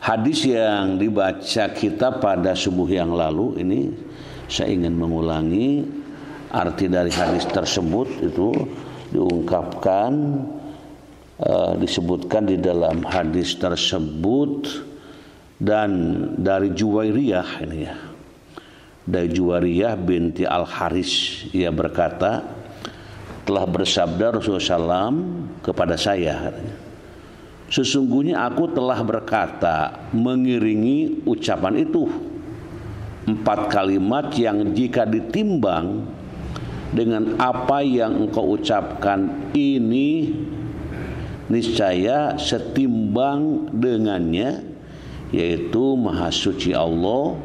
Hadis yang dibaca kita pada subuh yang lalu ini saya ingin mengulangi arti dari hadis tersebut. Itu diungkapkan disebutkan di dalam hadis tersebut dan dari Juwairiyah ini ya. Dari Juwairiyah binti Al-Haris, ia berkata, telah bersabda Rasulullah SAW kepada saya, sesungguhnya aku telah berkata mengiringi ucapan itu 4 kalimat yang jika ditimbang dengan apa yang engkau ucapkan ini niscaya setimbang dengannya, yaitu Maha Suci Allah,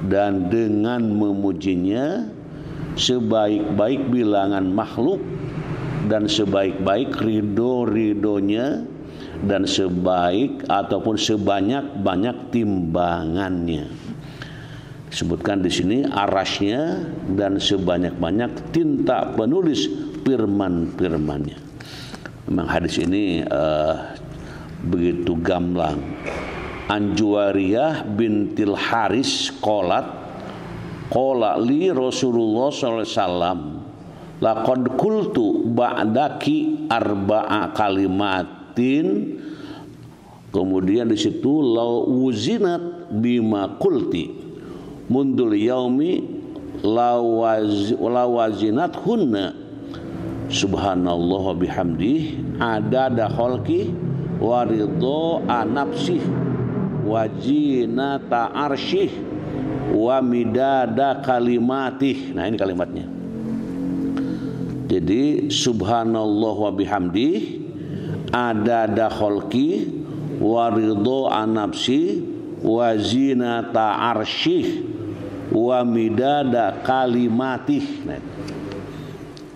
dan dengan memujinya sebaik-baik bilangan makhluk dan sebaik-baik ridho-ridhonya dan sebaik ataupun sebanyak-banyak timbangannya. Disebutkan di sini arasnya dan sebanyak-banyak tinta penulis firman-firmannya. Memang hadis ini begitu gamblang. An Juwairiyah bintil Haris qolat qala li Rasulullah sallallahu alaihi wasallam laqad qultu ba'daki arba'a kalimatin. Kemudian di situ law wuzinat bima qulti mundul yaumi lawazinat hunna subhanallah wa bihamdih adada khalqi wa ridha nafsih wa zinata arsyih wa midada kalimatih. Nah, ini kalimatnya. Jadi subhanallah wa bihamdih adada khalqi wa ridha nafsi wa zinata arsyih wa midada kalimatih. Nah,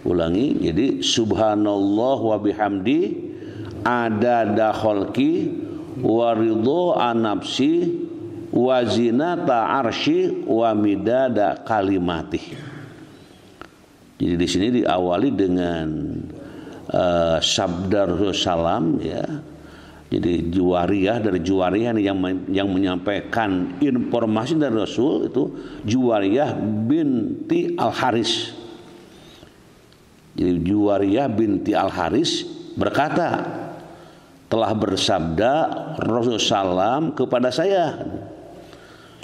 ulangi, jadi subhanallah wa bihamdi adada khalqi wa ridha nafsi wa zinata arsy wa midada kalimatih. Jadi di sini diawali dengan sabda Rasulullah SAW ya. Jadi Juwairiyah, dari Juwairiyah yang menyampaikan informasi dari Rasul itu Juwairiyah binti Al-Haris. Jadi Juwairiyah binti Al-Haris berkata, telah bersabda Rasulullah SAW kepada saya,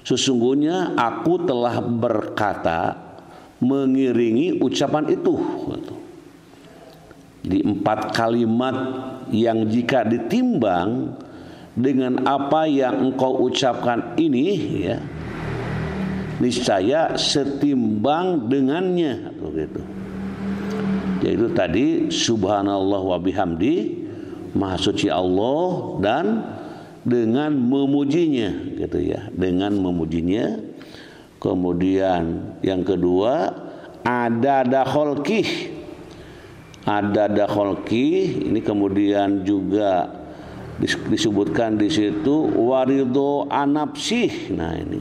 sesungguhnya aku telah berkata mengiringi ucapan itu. Jadi 4 kalimat yang jika ditimbang dengan apa yang engkau ucapkan ini ya, niscaya setimbang dengannya, begitu. Yaitu tadi subhanallah wa bihamdi, Maha Suci Allah, dan dengan memujinya, gitu ya, dengan memujinya. Kemudian yang kedua adada khalqih. Adada khalqih ini kemudian juga disebutkan di situ waridho anapsih. Nah, ini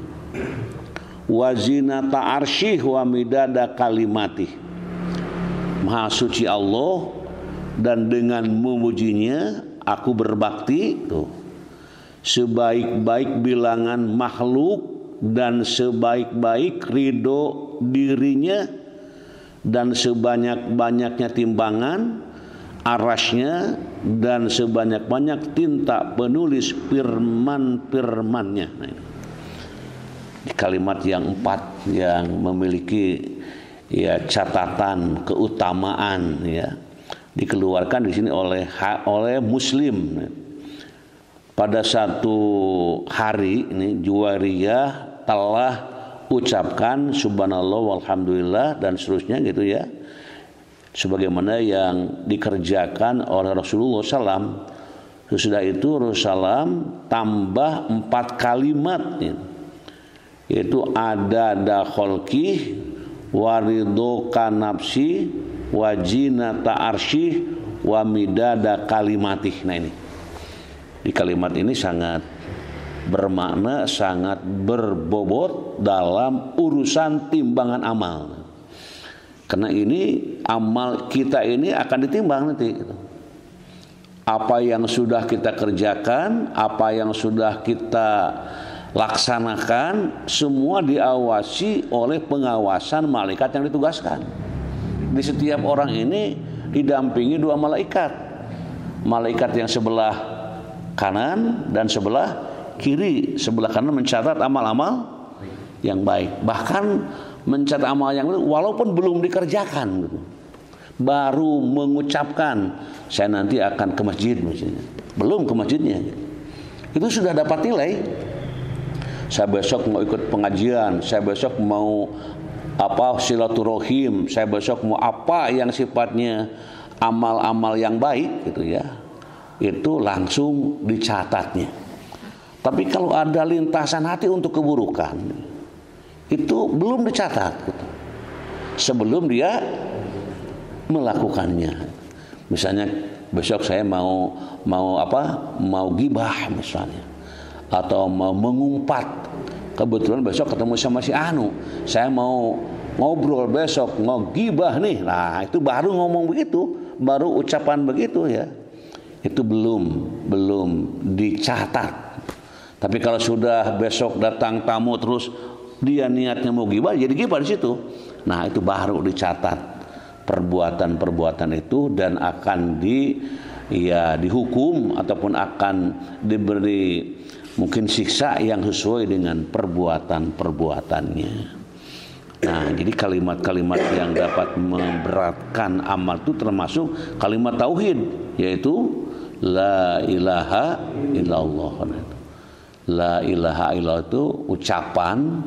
wazinata arsyih wa midada kalimatih. Maha Suci Allah dan dengan memujinya aku berbakti tuh. Sebaik-baik bilangan makhluk dan sebaik-baik ridho dirinya dan sebanyak-banyaknya timbangan arasnya dan sebanyak-banyak tinta penulis firman-firmannya. Nah, ini. Di kalimat yang 4 yang memiliki ya catatan keutamaan ya, dikeluarkan di sini oleh Muslim. Pada satu hari ini Juwairiyah telah ucapkan subhanallah walhamdulillah dan seterusnya, gitu ya, sebagaimana yang dikerjakan oleh Rasulullah SAW. Sesudah itu Rasulullah SAW tambah 4 kalimat ya, yaitu adada khalqih waridho kanapsi wajinata arsyih wa midada kalimatih. Nah, ini di kalimat ini sangat bermakna, sangat berbobot dalam urusan timbangan amal. Karena ini amal kita ini akan ditimbang nanti. apa yang sudah kita kerjakan, apa yang sudah kita laksanakan, semua diawasi oleh pengawasan malaikat yang ditugaskan. Di setiap orang ini didampingi 2 malaikat. Malaikat yang sebelah kanan dan sebelah kiri. Sebelah kanan mencatat amal-amal yang baik. Bahkan mencatat amal yang baik walaupun belum dikerjakan gitu. Baru mengucapkan saya nanti akan ke masjid misalnya. Belum ke masjidnya gitu. Itu sudah dapat nilai. Saya besok mau ikut pengajian, saya besok mau silaturahim, saya besok mau apa yang sifatnya amal-amal yang baik gitu ya. Itu langsung dicatatnya. Tapi kalau ada lintasan hati untuk keburukan, itu belum dicatat gitu. Sebelum dia melakukannya. Misalnya besok saya mau gibah misalnya, atau mau mengumpat. Kebetulan besok ketemu sama si Anu, saya mau ngobrol besok, mau gibah nih. Nah, itu baru ngomong begitu, baru ucapan begitu ya. Itu belum dicatat. Tapi kalau sudah besok datang tamu terus dia niatnya mau gibah, jadi gibah di situ. Nah, itu baru dicatat perbuatan-perbuatan itu dan akan dihukum ataupun akan diberi mungkin siksa yang sesuai dengan perbuatan-perbuatannya. Nah, jadi kalimat-kalimat yang dapat memberatkan amal itu termasuk kalimat tauhid, yaitu la ilaha illallah. La ilaha illallah itu ucapan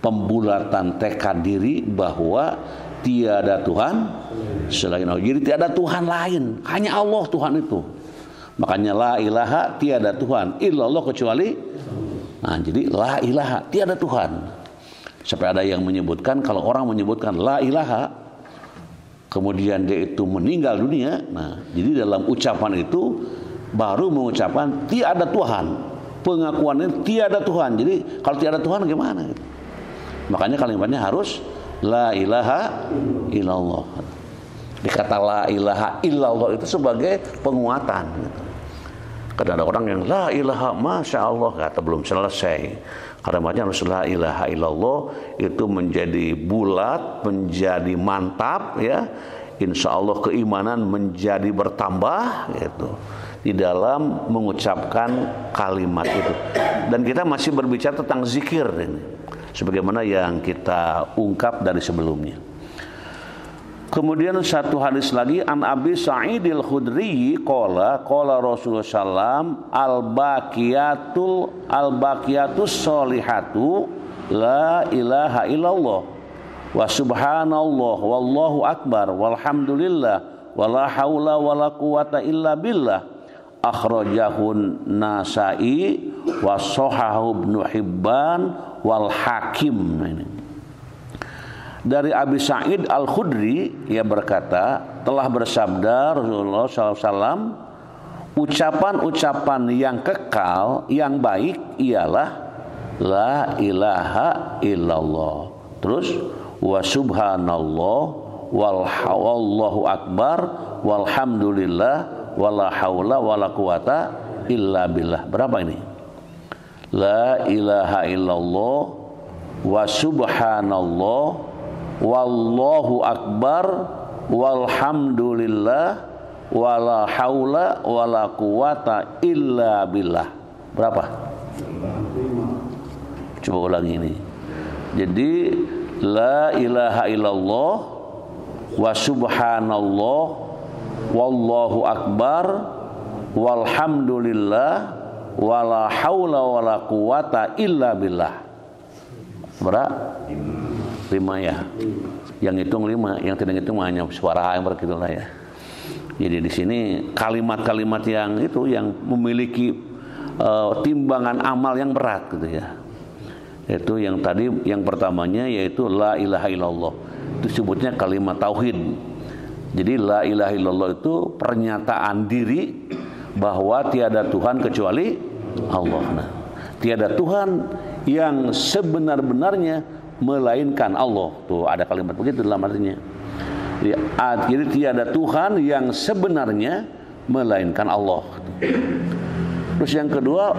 pembulatan tekad diri bahwa tiada Tuhan selain Allah. Jadi tiada Tuhan lain, hanya Allah Tuhan itu. Makanya la ilaha tiada Tuhan illallah kecuali. Nah, jadi la ilaha tiada Tuhan. Sampai ada yang menyebutkan kalau orang menyebutkan la ilaha kemudian dia itu meninggal dunia. Nah, jadi dalam ucapan itu baru mengucapkan tiada Tuhan. Pengakuannya tiada Tuhan. Jadi kalau tiada Tuhan gimana? Makanya kalimatnya harus la ilaha illallah. Dikata la ilaha illallah itu sebagai penguatan. Kadang ada orang yang la ilaha masya Allah kata belum selesai. Kalimatnya harus la ilaha illallah itu menjadi bulat, menjadi mantap ya. Insya Allah keimanan menjadi bertambah gitu di dalam mengucapkan kalimat itu. Dan kita masih berbicara tentang zikir ini, sebagaimana yang kita ungkap dari sebelumnya. Kemudian satu hadis lagi an Abi Sa'idil Khudri qala Rasulullah sallam al-baqiyatus sholihatu la ilaha illallah wa subhanallah wallahu akbar walhamdulillah wala haula wala quwata illa billah akhrajahun Nasa'i wa sahahu Ibnu Hibban wal Hakim. Ini dari Abi Sa'id Al-Khudri, ia berkata telah bersabda Rasulullah SAW, ucapan-ucapan yang kekal yang baik ialah la ilaha illallah, terus wa subhanallah wallahu akbar walhamdulillah wala haula wala quwata illa billah. Berapa ini? La ilaha illallah wa subhanallah wallahu akbar walhamdulillah wala haula wala quwata illa billah. Berapa? Coba ulangi ini. Jadi la ilaha illallah wa subhanallah wallahu akbar walhamdulillah wala haula wala quwata illa billah. Berapa? 5 ya. Yang hitung 5, yang tidak hitung hanya suara yang begitulah ya. Jadi di sini kalimat-kalimat yang itu yang memiliki timbangan amal yang berat gitu ya. Itu yang tadi yang pertamanya yaitu la ilaha illallah. Itu sebutnya kalimat tauhid. Jadi la ilaha illallah itu pernyataan diri bahwa tiada Tuhan kecuali Allah. Nah, tiada Tuhan yang sebenar-benarnya melainkan Allah. Tuh ada kalimat begitu dalam artinya. Jadi tiada Tuhan yang sebenarnya melainkan Allah. Terus yang kedua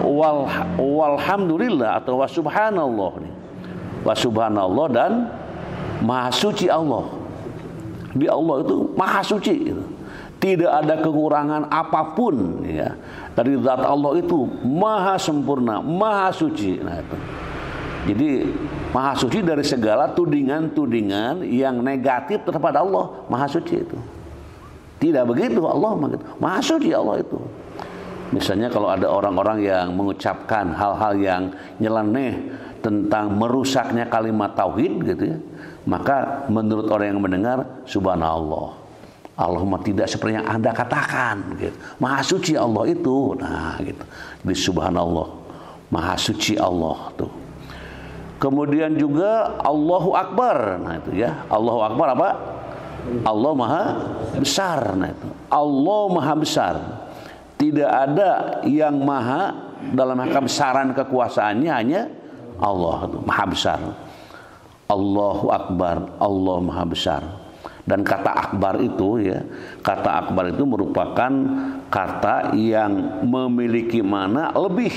walhamdulillah atau wasubhanallah. Wasubhanallah dan maha suci Allah. Di Allah itu maha suci gitu. Tidak ada kekurangan apapun ya. Dari zat Allah itu maha sempurna, maha suci. Nah itu. Jadi maha suci dari segala tudingan-tudingan yang negatif terhadap Allah, maha suci itu. Tidak begitu Allah maha suci Allah itu. Misalnya kalau ada orang-orang yang mengucapkan hal-hal yang nyeleneh tentang merusaknya kalimat tauhid gitu ya, maka menurut orang yang mendengar subhanallah. Allahumma tidak seperti yang Anda katakan gitu. Maha suci Allah itu. Nah gitu. Jadi subhanallah, maha suci Allah tuh. Kemudian juga Allahu Akbar. Nah itu ya. Allahu Akbar apa? Allah maha besar. Nah itu. Allah maha besar. Tidak ada yang maha dalam kebesaran kekuasaannya, hanya Allah itu maha besar. Allahu Akbar, Allah maha besar. Dan kata akbar itu ya, kata akbar itu merupakan kata yang memiliki makna lebih,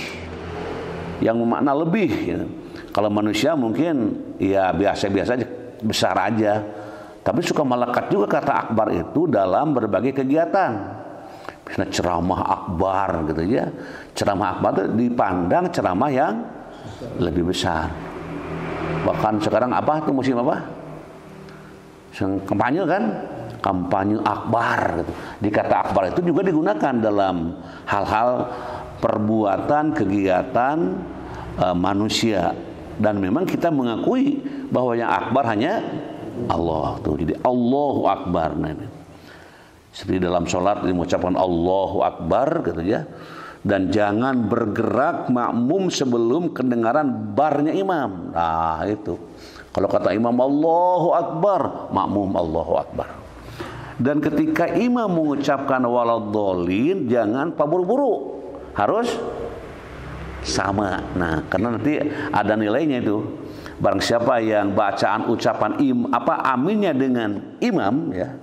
yang bermakna lebih gitu. Kalau manusia mungkin ya biasa-biasa aja, besar aja. Tapi suka melekat juga kata akbar itu dalam berbagai kegiatan. Misalnya ceramah akbar gitu ya. Ceramah akbar itu dipandang ceramah yang lebih besar. Bahkan sekarang apa tuh musim apa? Kampanye kan? Kampanye akbar gitu. Di kata akbar itu juga digunakan dalam hal-hal perbuatan, kegiatan manusia. Dan memang kita mengakui bahwa yang akbar hanya Allah tuh. Jadi Allahu Akbar. Nah, ini. Seperti dalam sholat mengucapkan Allahu Akbar gitu ya. Dan jangan bergerak makmum sebelum kedengaran barnya imam. Nah itu. Kalau kata imam Allahu Akbar, makmum Allahu Akbar. Dan ketika imam mengucapkan waladhdallin, jangan paburu-buru. Harus sama. Nah, karena nanti ada nilainya itu. Barang siapa yang bacaan ucapan aminnya dengan imam ya.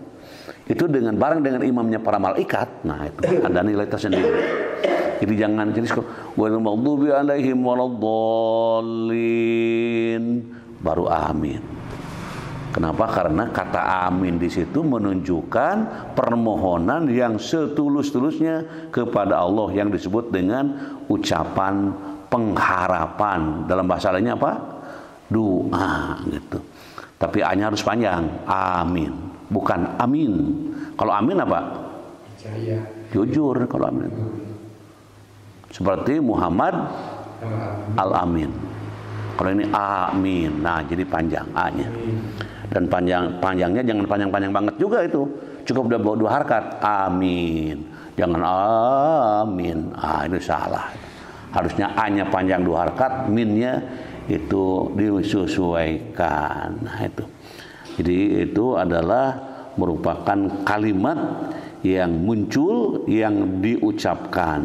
Itu bareng dengan imamnya para malaikat. Nah, itu ada nilai tersendiri. Jadi jangan wal maghdubi alaihim waladhdallin. Baru amin. Kenapa? Karena kata amin di situ menunjukkan permohonan yang setulus-tulusnya kepada Allah yang disebut dengan ucapan pengharapan. Dalam bahasa lainnya apa? Doa gitu. Tapi A-nya harus panjang. Amin. Bukan amin. Kalau amin apa? Percaya. Jujur kalau amin. Seperti Muhammad Al-Amin. Kalau ini amin, nah jadi panjang A-nya. Dan panjangnya jangan panjang-panjang banget juga itu. Cukup udah bawa 2 harakat, amin. Jangan amin, itu salah. Harusnya A-nya panjang 2 harakat, min-nya itu disesuaikan. Nah itu. Jadi itu adalah merupakan kalimat yang muncul, yang diucapkan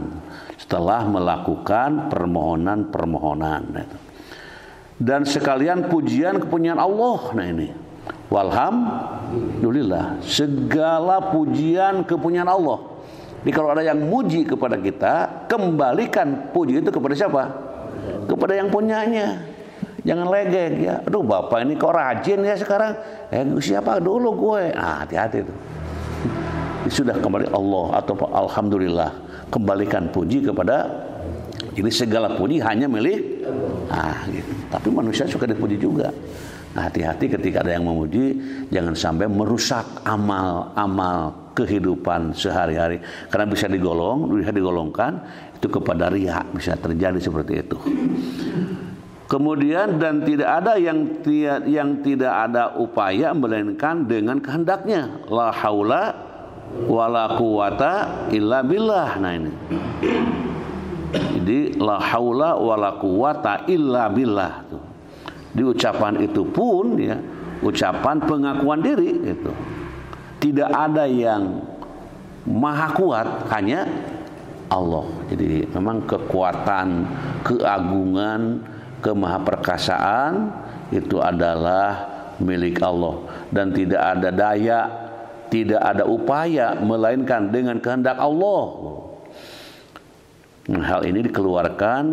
setelah melakukan permohonan-permohonan. Nah, itu. Dan sekalian pujian kepunyaan Allah. Nah ini walhamdulillah, segala pujian kepunyaan Allah. Jadi kalau ada yang muji kepada kita, kembalikan puji itu kepada siapa? Kepada yang punyanya. Jangan legek ya. Aduh bapak ini kok rajin ya sekarang. Siapa dulu gue? Nah hati-hati itu. Sudah kembali Allah atau alhamdulillah. Kembalikan puji kepada. Jadi segala puji hanya milik gitu. Tapi manusia suka dipuji juga. Nah, hati-hati ketika ada yang memuji, jangan sampai merusak amal kehidupan sehari-hari. Karena bisa digolongkan itu kepada riya, bisa terjadi seperti itu. Kemudian dan tidak ada yang tidak ada upaya melainkan dengan kehendaknya. La haula wala quwata illa billah. Nah ini. Jadi la haula wala quwata illa billah tuh. Di ucapan itu pun ya, ucapan pengakuan diri itu. Tidak ada yang maha kuat, hanya Allah. Jadi memang kekuatan, keagungan, kemahaperkasaan itu adalah milik Allah dan tidak ada daya tidak ada upaya melainkan dengan kehendak Allah. Hal ini dikeluarkan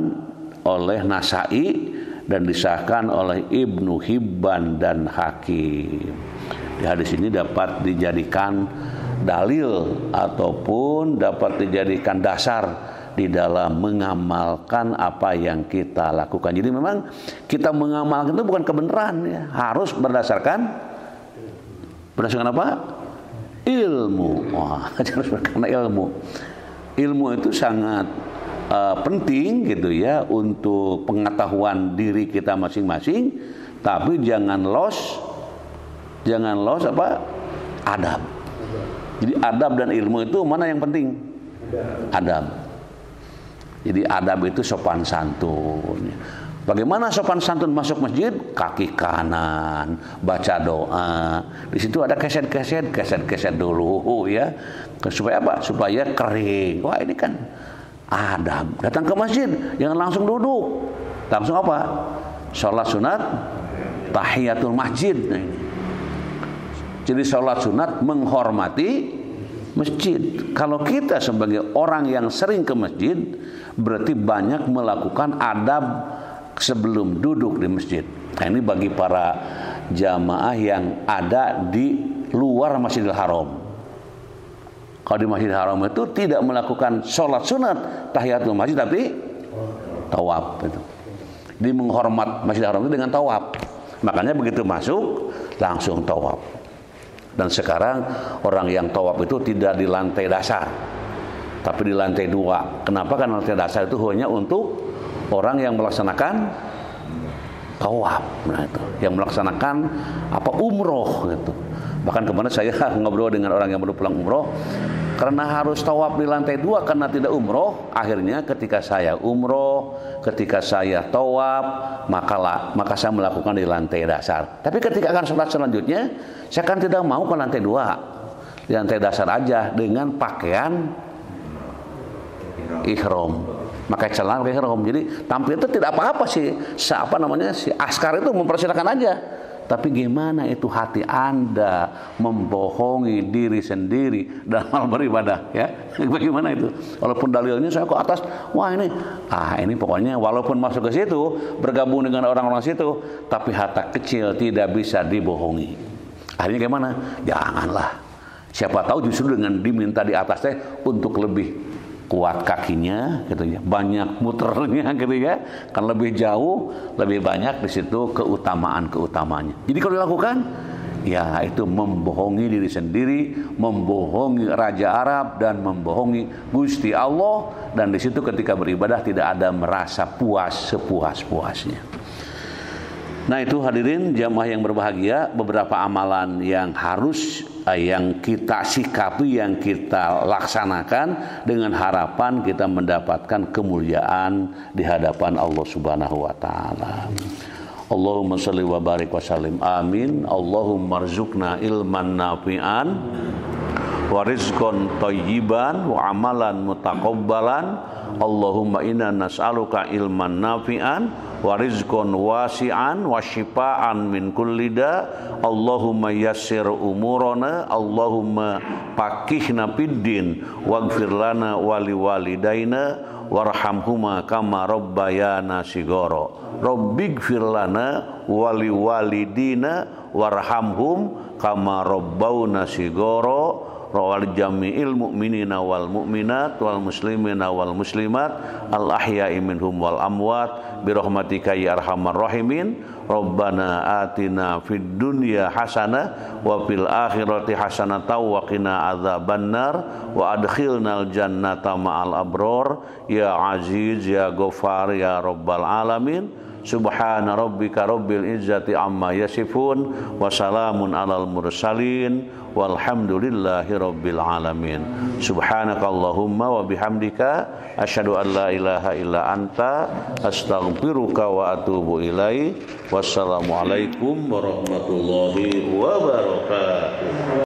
oleh Nasa'i dan disahkan oleh Ibnu Hibban dan Hakim. Di hadis ini dapat dijadikan dalil ataupun dapat dijadikan dasar di dalam mengamalkan apa yang kita lakukan. Jadi memang kita mengamalkan itu bukan kebenaran ya, harus berdasarkan apa? Ilmu. Wah, harus karena ilmu. Ilmu itu sangat penting gitu ya untuk pengetahuan diri kita masing-masing, tapi jangan loss apa? Adab. Jadi adab dan ilmu itu mana yang penting? Adab. Jadi adab itu sopan santun. Bagaimana sopan santun masuk masjid? Kaki kanan, baca doa. Di situ ada keset dulu ya. Supaya apa? Supaya kering. Wah, ini kan adab. Datang ke masjid jangan langsung duduk. Langsung apa? Salat sunat tahiyatul masjid. Nah, ini. Jadi salat sunat menghormati masjid. Kalau kita sebagai orang yang sering ke masjid, berarti banyak melakukan adab sebelum duduk di masjid. Nah, ini bagi para jamaah yang ada di luar Masjidil Haram. Kalau di Masjidil Haram itu tidak melakukan sholat sunat tahiyatul masjid, tapi tawaf itu. Jadi menghormat Masjidil Haram itu dengan tawaf. Makanya begitu masuk langsung tawaf. Dan sekarang orang yang tawaf itu tidak di lantai dasar, tapi di lantai 2. Kenapa? Karena lantai dasar itu hanya untuk orang yang melaksanakan tawaf. Nah, itu yang melaksanakan umroh gitu. Bahkan kemarin saya ngobrol dengan orang yang baru pulang umroh, karena harus tawaf di lantai 2 karena tidak umroh. Akhirnya ketika saya umroh, ketika saya tawaf, maka saya melakukan di lantai dasar. Tapi ketika akan sholat selanjutnya, saya kan tidak mau ke lantai 2, di lantai dasar aja dengan pakaian ihram, pakai celana, pakai ihram. Jadi tampil itu tidak apa-apa sih. Si askar itu mempersilakan aja. Tapi gimana itu hati Anda membohongi diri sendiri dalam beribadah ya? Bagaimana itu? Walaupun dalilnya saya ke atas, wah ini pokoknya walaupun masuk ke situ, bergabung dengan orang-orang situ, tapi hati kecil tidak bisa dibohongi. Akhirnya gimana? Janganlah. Siapa tahu justru dengan diminta di atasnya untuk lebih kuat kakinya gitu ya, banyak muternya gitu ya, kan lebih jauh, lebih banyak di situ keutamaannya. Jadi kalau dilakukan ya itu membohongi diri sendiri, membohongi Raja Arab dan membohongi Gusti Allah, dan di situ ketika beribadah tidak ada merasa puas sepuas-puasnya. Nah, itu hadirin jamaah yang berbahagia, beberapa amalan yang harus yang kita sikapi, yang kita laksanakan dengan harapan kita mendapatkan kemuliaan di hadapan Allah Subhanahu wa taala. Allahumma shalli wa barik wa sallim. Amin. Allahumma rzuqna ilman nafi'an wa rizqan thayyiban wa amalan mutaqabbalan. Allahumma inna nas'aluka ilman nafi'an wa rizqan wasi'an wa shifaan min kulli da. Allahumma yassir umurana, Allahumma faqihna fiddin waghfir lana wa liwalidaina warhamhuma kama rabbayana sigara. Rabbighfir lana wa liwalidina warhamhum kama rabbauna sigara. Rawal jami'il mu'minina wal mu'minat wal muslimina wal muslimat al ahya'i minhum wal amwat birahmatika ya arhamar rahimin. Rabbana atina fid dunya hasanah wa fil akhirati hasanah wa qina adzabannar wa adkhilnal jannata ma'al abror ya aziz ya ghafar ya rabbal alamin. Subhana rabbika rabbil izzati amma yasifun wa salamun alal mursalin walhamdulillahi rabbil alamin. Subhanakallahumma wa bihamdika asyhadu an la ilaha illa anta astaghfiruka wa atubu ilaik. Wassalamualaikum warahmatullahi wabarakatuh.